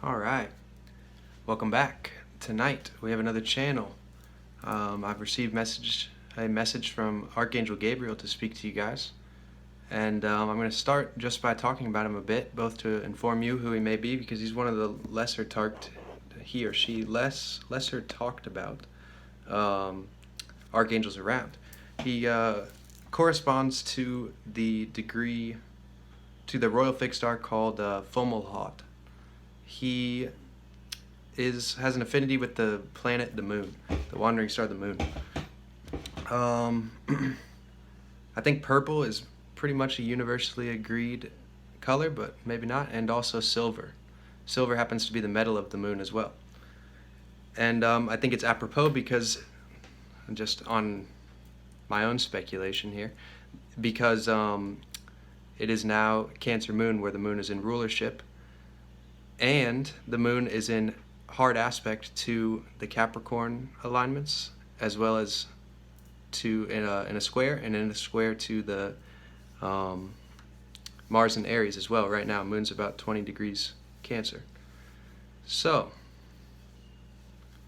Alright, welcome back. Tonight we have another channel. I've received a message from Archangel Gabriel to speak to you guys. And I'm going to start just by talking about him a bit, both to inform you who he may be, because he's one of the lesser talked about archangels around. He corresponds to the royal fixed star called Fomalhaut. He has an affinity with the planet, the moon, the wandering star, the moon. I think purple is pretty much a universally agreed color, but maybe not, and also silver. Silver happens to be the metal of the moon as well. And I think it's apropos because, just on my own speculation here, because it is now Cancer moon, where the moon is in rulership, and the moon is in hard aspect to the Capricorn alignments, as well as in a square, and in a square to the Mars and Aries as well. Right now, moon's about 20 degrees Cancer. So,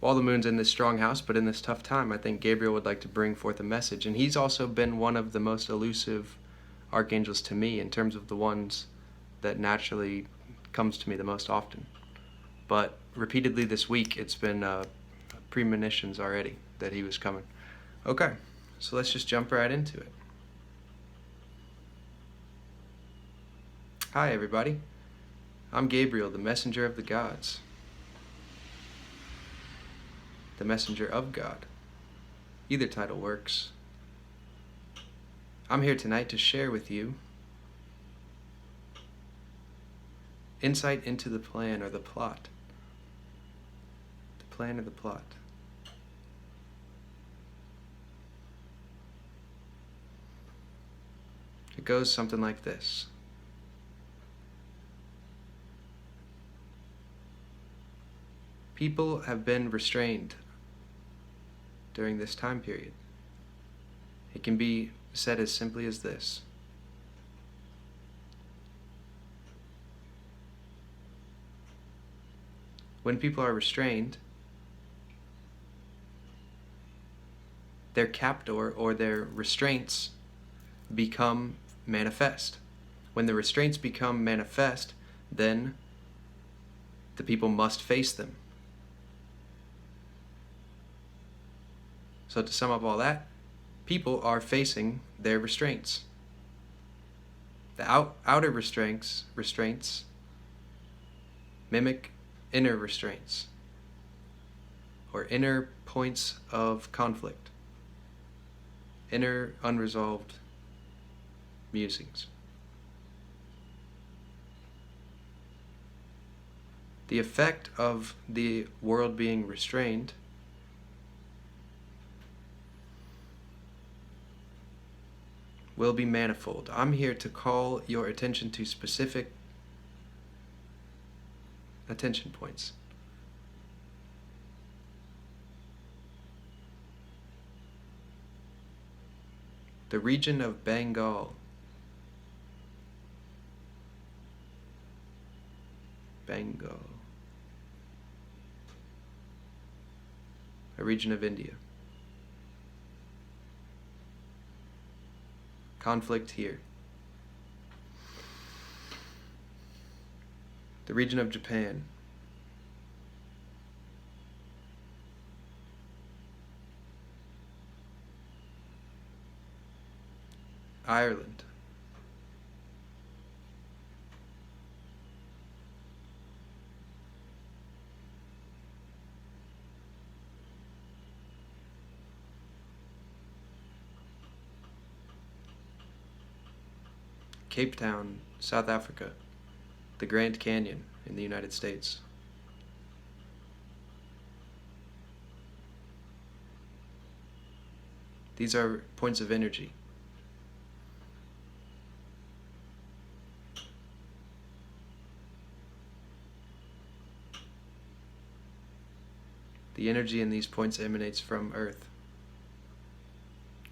while the moon's in this strong house, but in this tough time, I think Gabriel would like to bring forth a message. And he's also been one of the most elusive archangels to me, in terms of the ones that naturally comes to me the most often. But repeatedly this week, it's been premonitions already that he was coming. Okay, so let's just jump right into it. Hi everybody, I'm Gabriel, the messenger of the gods. The messenger of God. Either title works. I'm here tonight to share with you insight into the plan or the plot. The plan or the plot. It goes something like this. People have been restrained during this time period. It can be said as simply as this. When people are restrained, their captor or their restraints become manifest. When the restraints become manifest, then the people must face them. So to sum up all that, people are facing their restraints. The outer restraints mimic inner restraints, or inner points of conflict, inner unresolved musings. The effect of the world being restrained will be manifold. I'm here to call your attention to specific attention points. The region of Bengal. A region of India. Conflict here. The region of Japan. Ireland. Cape Town, South Africa. The Grand Canyon in the United States. These are points of energy. The energy in these points emanates from Earth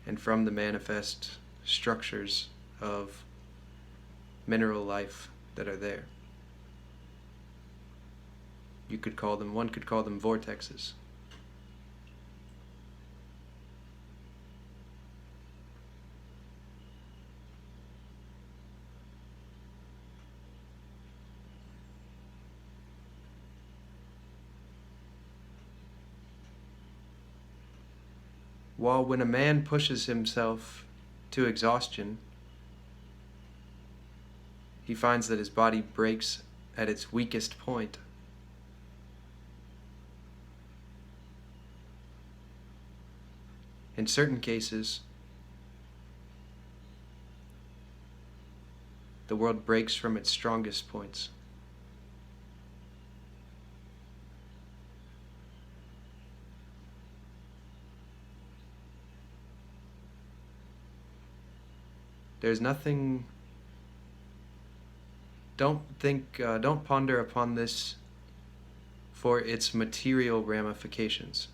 and from the manifest structures of mineral life that are there. one could call them vortexes. While when a man pushes himself to exhaustion, he finds that his body breaks at its weakest point. In certain cases, the world breaks from its strongest points. There's nothing. Don't ponder upon this for its material ramifications.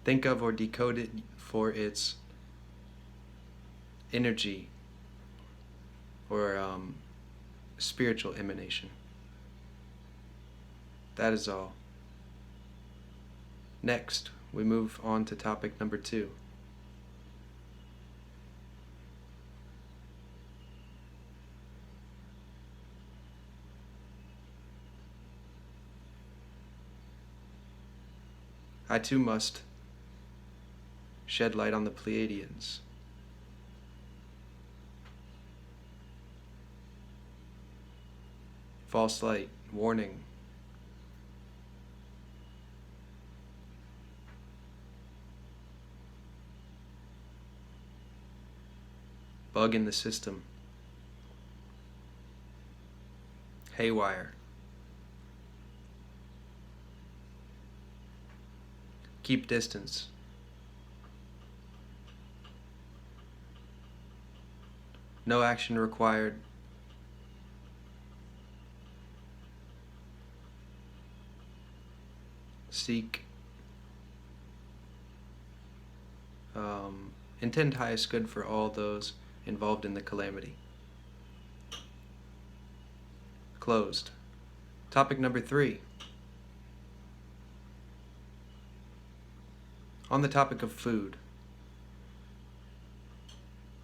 Think of or decode it for its energy or spiritual emanation. That is all. Next, we move on to topic number 2. I too must shed light on the Pleiadians. False light, warning. Bug in the system. Haywire. Keep distance. No action required. Seek. Intend highest good for all those involved in the calamity. Closed. Topic number 3. On the topic of food.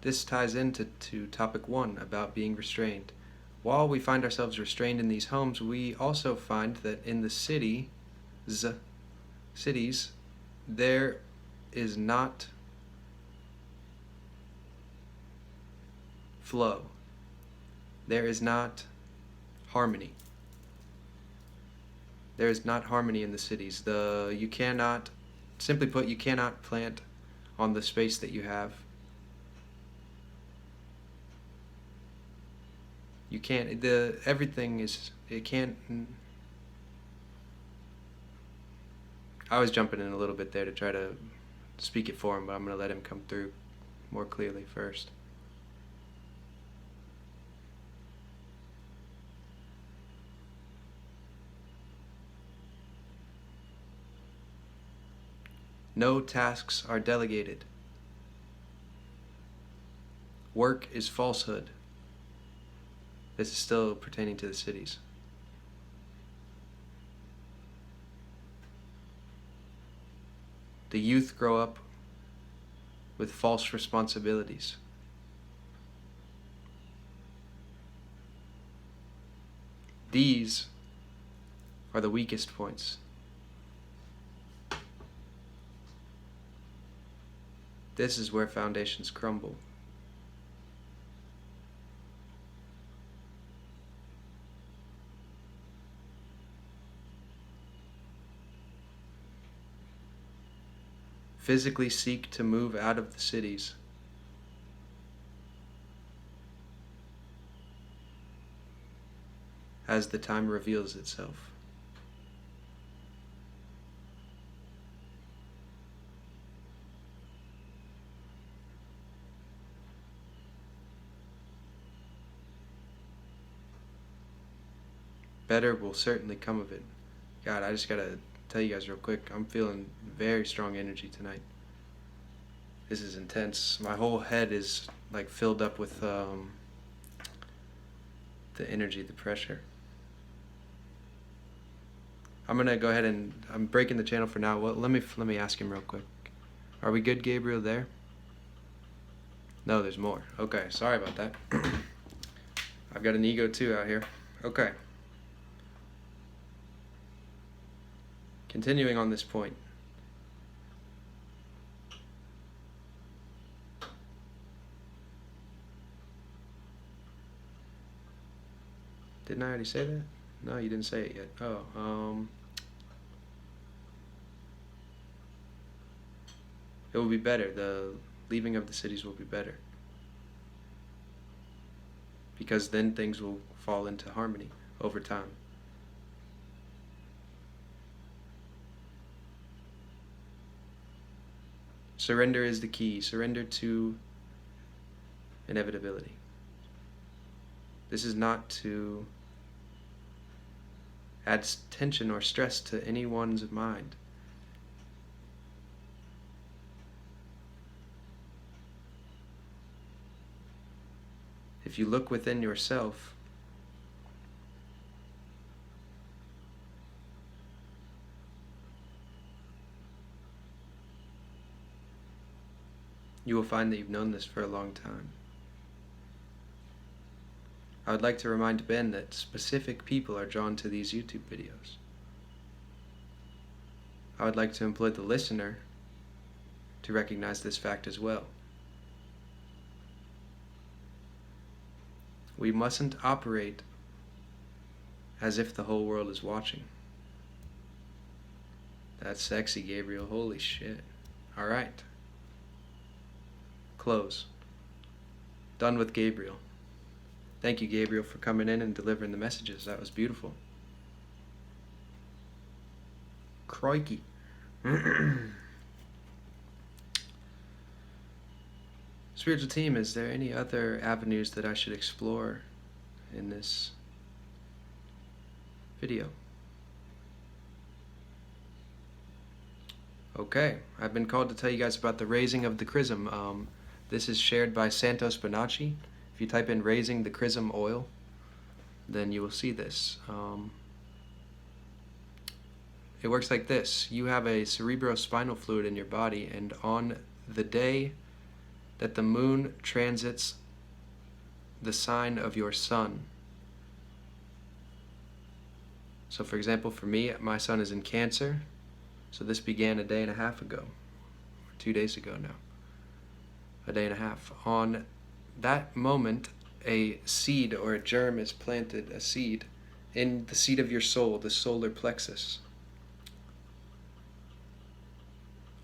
This ties into topic 1 about being restrained. While we find ourselves restrained in these homes, we also find that in the cities, there is not flow. There is not harmony. There is not harmony in the cities. You cannot, simply put, you cannot plant on the space that you have. You can't, everything is, it can't, I was jumping in a little bit there to try to speak it for him, but I'm going to let him come through more clearly first. No tasks are delegated. Work is falsehood. This is still pertaining to the cities. The youth grow up with false responsibilities. These are the weakest points. This is where foundations crumble. Physically seek to move out of the cities. As the time reveals itself. Better will certainly come of it. God, I just gotta tell you guys real quick, I'm feeling very strong energy tonight. This is intense. My whole head is like filled up with the energy, the pressure. I'm gonna go ahead and I'm breaking the channel for now. Well, let me ask him real quick. Are we good, Gabriel? There? No, there's more. Okay, sorry about that. I've got an ego too out here. Okay. Continuing on this point. Didn't I already say that? No, you didn't say it yet. Oh, it will be better. The leaving of the cities will be better. Because then things will fall into harmony over time. Surrender is the key. Surrender to inevitability. This is not to add tension or stress to anyone's mind. If you look within yourself, you will find that you've known this for a long time. I would like to remind Ben that specific people are drawn to these YouTube videos. I would like to employ the listener to recognize this fact as well. We mustn't operate as if the whole world is watching. That's sexy, Gabriel. Holy shit. Alright. Close. Done with Gabriel. Thank you, Gabriel, for coming in and delivering the messages. That was beautiful. Crikey. Spiritual team, is there any other avenues that I should explore in this video? Okay, I've been called to tell you guys about the raising of the chrism. This is shared by Santos Bonacci. If you type in raising the chrism oil, then you will see this. It works like this. You have a cerebrospinal fluid in your body, and on the day that the moon transits the sign of your sun. So for example, for me, my sun is in Cancer, so this began a day and a half ago, 2 days ago now, a day and a half. On that moment, a seed or a germ is planted, a seed, in the seat of your soul, the solar plexus.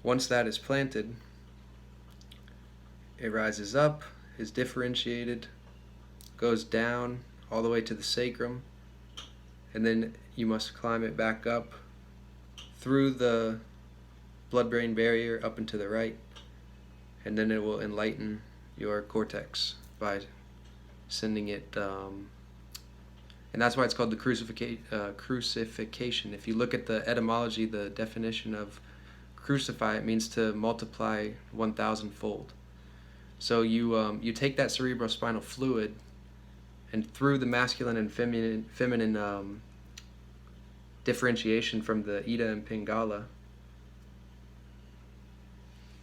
Once that is planted, it rises up, is differentiated, goes down all the way to the sacrum, and then you must climb it back up through the blood-brain barrier up and to the right, and then it will enlighten your cortex by sending it, and that's why it's called the crucifixion. If you look at the etymology, the definition of crucify, it means to multiply 1,000-fold. So you take that cerebrospinal fluid, and through the masculine and feminine differentiation from the Ida and Pingala.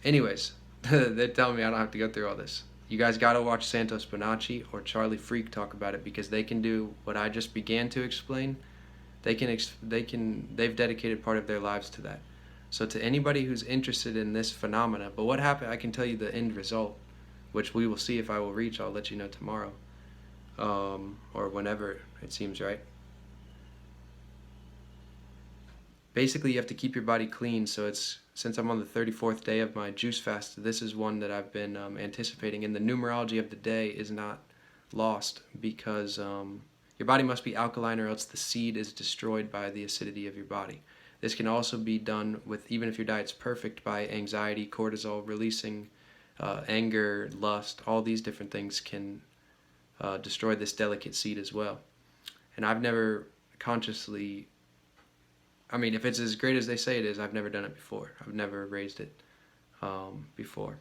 Anyways, they're telling me I don't have to go through all this. You guys gotta watch Santos Bonacci or Charlie Freak talk about it, because they can do what I just began to explain. They've dedicated part of their lives to that. So to anybody who's interested in this phenomena, but what happened, I can tell you the end result, which we will see if I will reach. I'll let you know tomorrow, or whenever it seems right. Basically, you have to keep your body clean. So since I'm on the 34th day of my juice fast, this is one that I've been anticipating. And the numerology of the day is not lost, because your body must be alkaline, or else the seed is destroyed by the acidity of your body. This can also be done with, even if your diet's perfect, by anxiety, cortisol releasing, anger, lust. All these different things can destroy this delicate seed as well. And I've never consciously I mean, if it's as great as they say it is, I've never done it before. I've never raised it before.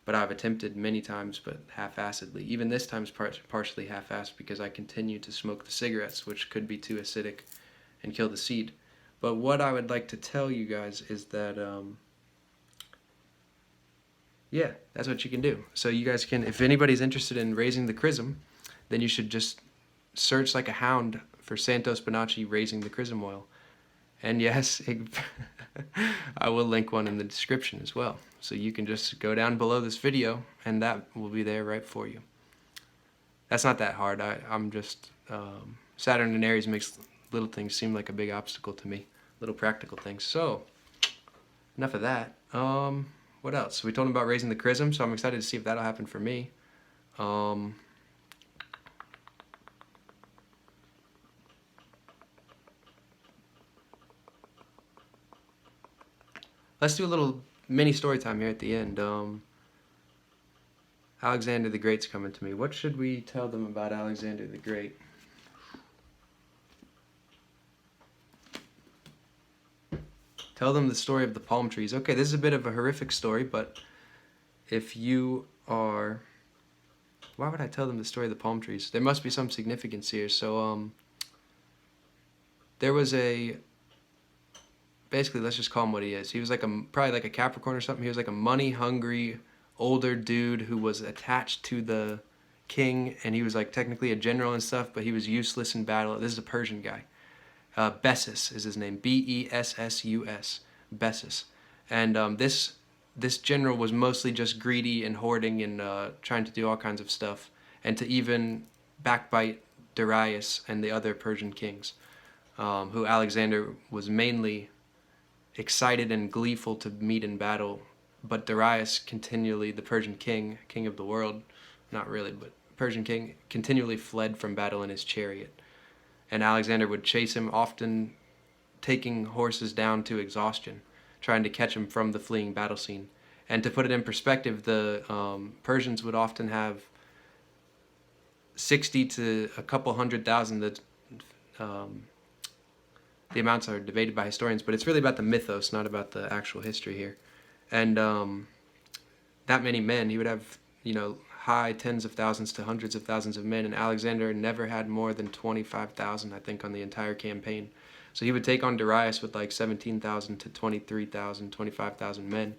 But I've attempted many times, but half-assedly. Even this time's partially half-assed because I continue to smoke the cigarettes, which could be too acidic and kill the seed. But what I would like to tell you guys is that, yeah, that's what you can do. So you guys can, if anybody's interested in raising the chrism, then you should just search like a hound for Santos Bonacci raising the chrism oil. And yes, I will link one in the description as well. So you can just go down below this video and that will be there right for you. That's not that hard. I'm just, Saturn and Aries makes little things seem like a big obstacle to me. Little practical things. So, enough of that. What else? We told him about raising the chrism, so I'm excited to see if that'll happen for me. Let's do a little mini story time here at the end. Alexander the Great's coming to me. What should we tell them about Alexander the Great? Tell them the story of the palm trees. Okay, this is a bit of a horrific story, but if you are... Why would I tell them the story of the palm trees? There must be some significance here. So, there was a... Basically, let's just call him what he is. He was like probably like a Capricorn or something. He was like a money-hungry, older dude who was attached to the king, and he was like technically a general and stuff, but he was useless in battle. This is a Persian guy. Bessus is his name. B-E-S-S-U-S. Bessus. And this general was mostly just greedy and hoarding and trying to do all kinds of stuff, and to even backbite Darius and the other Persian kings, who Alexander was mainly excited and gleeful to meet in battle, but Darius continually, the Persian king of the world, not really, but Persian king, continually fled from battle in his chariot. And Alexander would chase him, often taking horses down to exhaustion, trying to catch him from the fleeing battle scene. And to put it in perspective, the Persians would often have 60 to a couple 100,000. The amounts are debated by historians, but it's really about the mythos, not about the actual history here. And that many men, he would have, high tens of thousands to hundreds of thousands of men, and Alexander never had more than 25,000, I think, on the entire campaign. So he would take on Darius with like 17,000 to 23,000, 25,000 men,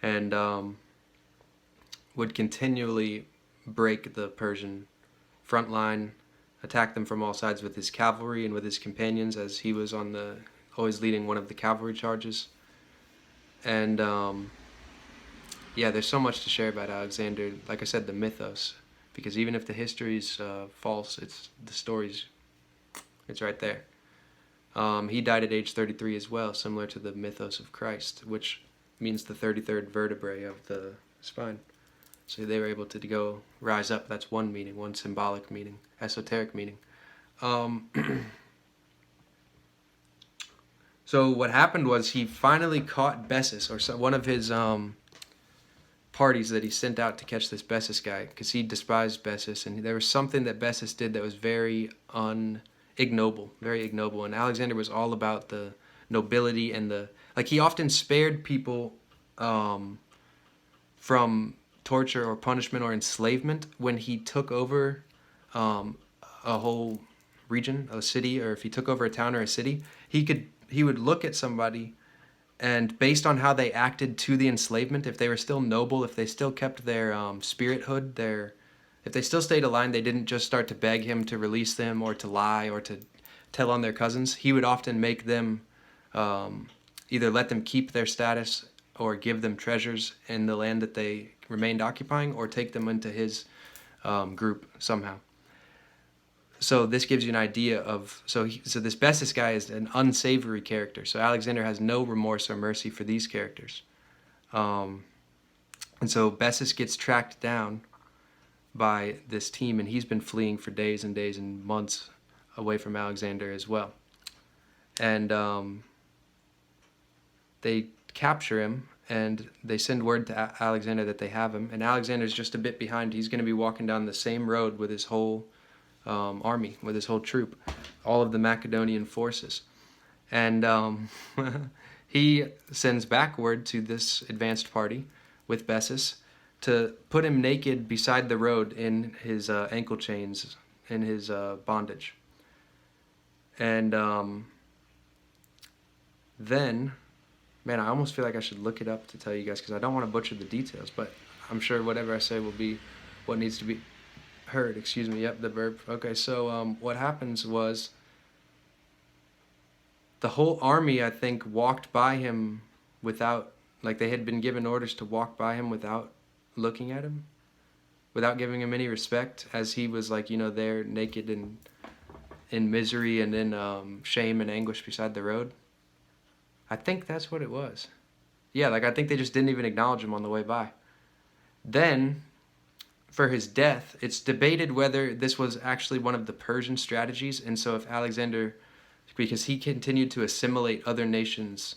and would continually break the Persian front line, attack them from all sides with his cavalry and with his companions, as he was always leading one of the cavalry charges. And yeah, there's so much to share about Alexander. Like I said, the mythos, because even if the history's false, the story's right there. He died at age 33 as well, similar to the mythos of Christ, which means the 33rd vertebrae of the spine. So they were able to go rise up. That's one meaning, one symbolic meaning, esoteric meaning. So what happened was he finally caught Bessus, or one of his parties that he sent out to catch this Bessus guy, because he despised Bessus, and there was something that Bessus did that was very ignoble, and Alexander was all about the nobility and he often spared people from torture or punishment or enslavement when he took over a whole region, a city, or if he took over a town or a city. He would look at somebody, and based on how they acted to the enslavement, if they were still noble, if they still kept their spirithood, if they still stayed aligned, they didn't just start to beg him to release them or to lie or to tell on their cousins, he would often make them either let them keep their status or give them treasures in the land that they remained occupying, or take them into his group somehow. So this gives you an idea of, so this Bessus guy is an unsavory character. So Alexander has no remorse or mercy for these characters. And so Bessus gets tracked down by this team, and he's been fleeing for days and days and months away from Alexander as well. And they capture him, and they send word to Alexander that they have him, and Alexander's just a bit behind. He's going to be walking down the same road with his whole army, with his whole troop, all of the Macedonian forces. And he sends back word to this advanced party with Bessus to put him naked beside the road in his ankle chains, in his bondage. And then, man, I almost feel like I should look it up to tell you guys because I don't want to butcher the details, but I'm sure whatever I say will be what needs to be heard. Excuse me. Yep, the verb. Okay, so what happens was the whole army, I think, walked by him without, like they had been given orders to walk by him without looking at him, without giving him any respect, as he was like, you know, there naked and in misery and in shame and anguish beside the road. I think that's what it was. Yeah, like I think they just didn't even acknowledge him on the way by. Then, for his death, it's debated whether this was actually one of the Persian strategies, and so if Alexander, because he continued to assimilate other nations'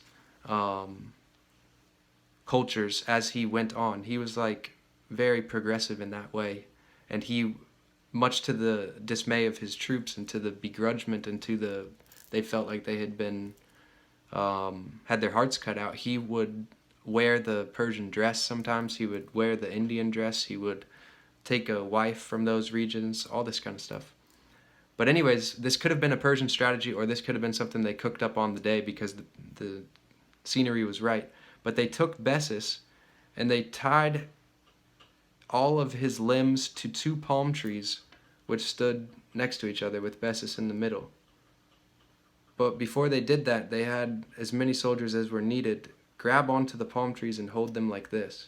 cultures as he went on. He was like very progressive in that way, and he, much to the dismay of his troops and to the begrudgment and to the, they felt like they had been had their hearts cut out. He would wear the Persian dress sometimes. He would wear the Indian dress. He would take a wife from those regions. All this kind of stuff. But anyways, this could have been a Persian strategy, or this could have been something they cooked up on the day because the scenery was right. But they took Bessus and they tied all of his limbs to 2 palm trees which stood next to each other with Bessus in the middle. But before they did that, they had as many soldiers as were needed grab onto the palm trees and hold them like this.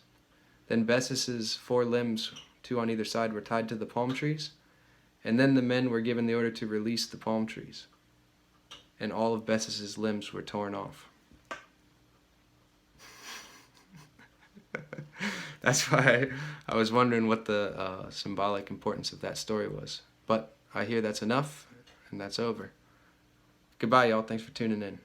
Then Bessus's 4 limbs, 2 on either side, were tied to the palm trees, and then the men were given the order to release the palm trees, and all of Bessus's limbs were torn off. That's why I was wondering what the symbolic importance of that story was. But I hear that's enough, and that's over. Goodbye, y'all. Thanks for tuning in.